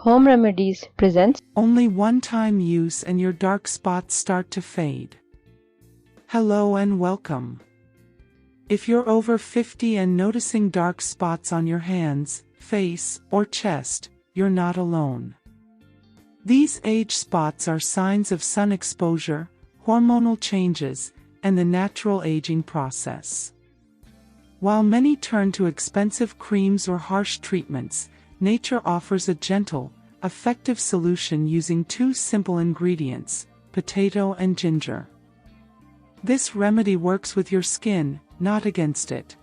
Home Remedies presents Only one-time use and your dark spots start to fade. Hello and welcome. If you're over 50 and noticing dark spots on your hands, face, or chest, you're not alone. These age spots are signs of sun exposure, hormonal changes, and the natural aging process. While many turn to expensive creams or harsh treatments, nature offers a gentle, effective solution using two simple ingredients, potato and ginger. This remedy works with your skin, not against it.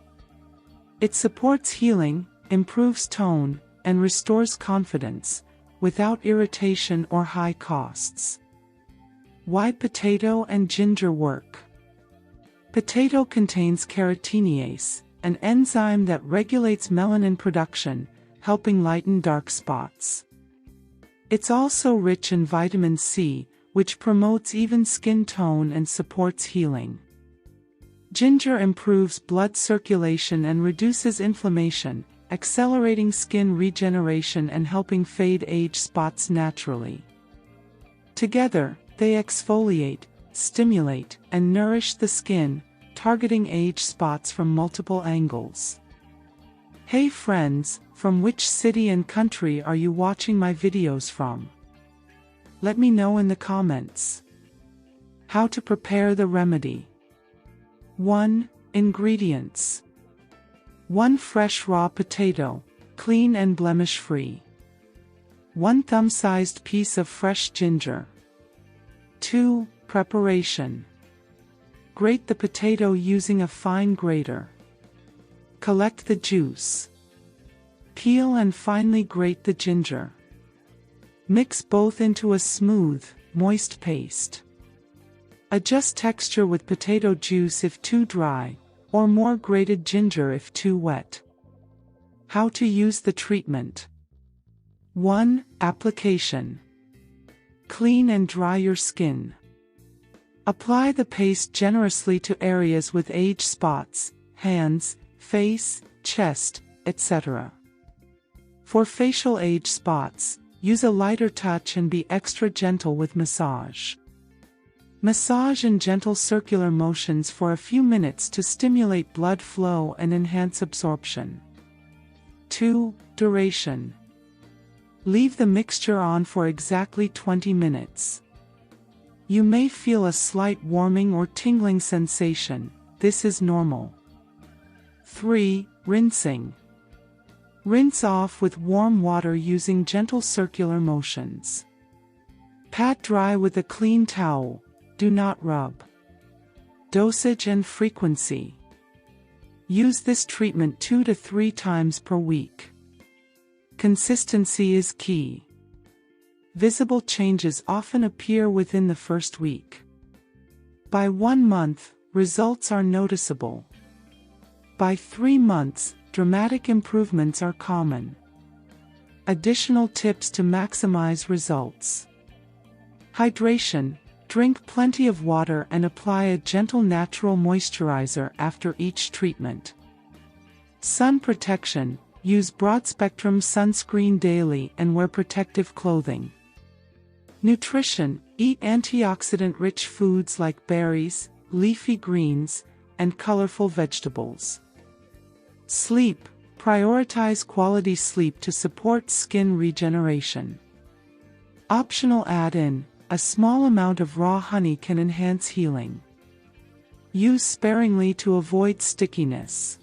It supports healing, improves tone, and restores confidence, without irritation or high costs. Why potato and ginger work? Potato contains carotenease, an enzyme that regulates melanin production, helping lighten dark spots. It's also rich in vitamin C, which promotes even skin tone and supports healing. Ginger improves blood circulation and reduces inflammation, accelerating skin regeneration and helping fade age spots naturally. Together, they exfoliate, stimulate, and nourish the skin, targeting age spots from multiple angles. Hey friends, from which city and country are you watching my videos from? Let me know in the comments. How to prepare the remedy. 1. Ingredients. 1 fresh raw potato, clean and blemish-free. 1 thumb-sized piece of fresh ginger. 2. Preparation. Grate the potato using a fine grater. Collect the juice. Peel and finely grate the ginger. Mix both into a smooth, moist paste. Adjust texture with potato juice if too dry, or more grated ginger if too wet. How to use the treatment. 1. Application. Clean and dry your skin. Apply the paste generously to areas with age spots, hands, face, chest, etc. For facial age spots, use a lighter touch and be extra gentle with massage. Massage in gentle circular motions for a few minutes to stimulate blood flow and enhance absorption. 2. Duration. Leave the mixture on for exactly 20 minutes. You may feel a slight warming or tingling sensation. This is normal. 3. Rinsing. Rinse off with warm water using gentle circular motions. Pat dry with a clean towel. Do not rub. Dosage and frequency. Use this treatment 2 to 3 times per week. Consistency is key. Visible changes often appear within the first week. By 1 month, results are noticeable. By 3 months, dramatic improvements are common. Additional tips to maximize results. Hydration. Drink plenty of water and apply a gentle natural moisturizer after each treatment. Sun protection. Use broad-spectrum sunscreen daily and wear protective clothing. Nutrition. Eat antioxidant-rich foods like berries, leafy greens, and colorful vegetables. Sleep. Prioritize quality sleep to support skin regeneration. Optional add-in. A small amount of raw honey can enhance healing. Use sparingly to avoid stickiness.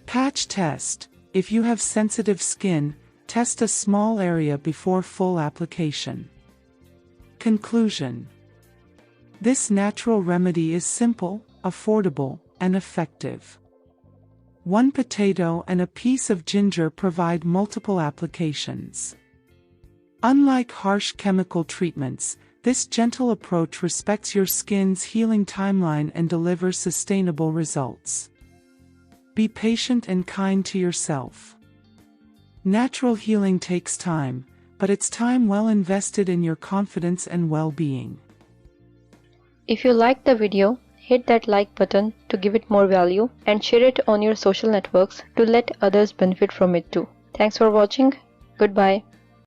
Patch test. If you have sensitive skin, test a small area before full application. Conclusion. This natural remedy is simple, affordable, and effective. 1 potato and a piece of ginger provide multiple applications. Unlike harsh chemical treatments, this gentle approach respects your skin's healing timeline and delivers sustainable results. Be patient and kind to yourself. Natural healing takes time, but it's time well invested in your confidence and well-being. If you liked the video, hit that like button to give it more value and share it on your social networks to let others benefit from it too. Thanks for watching. Goodbye.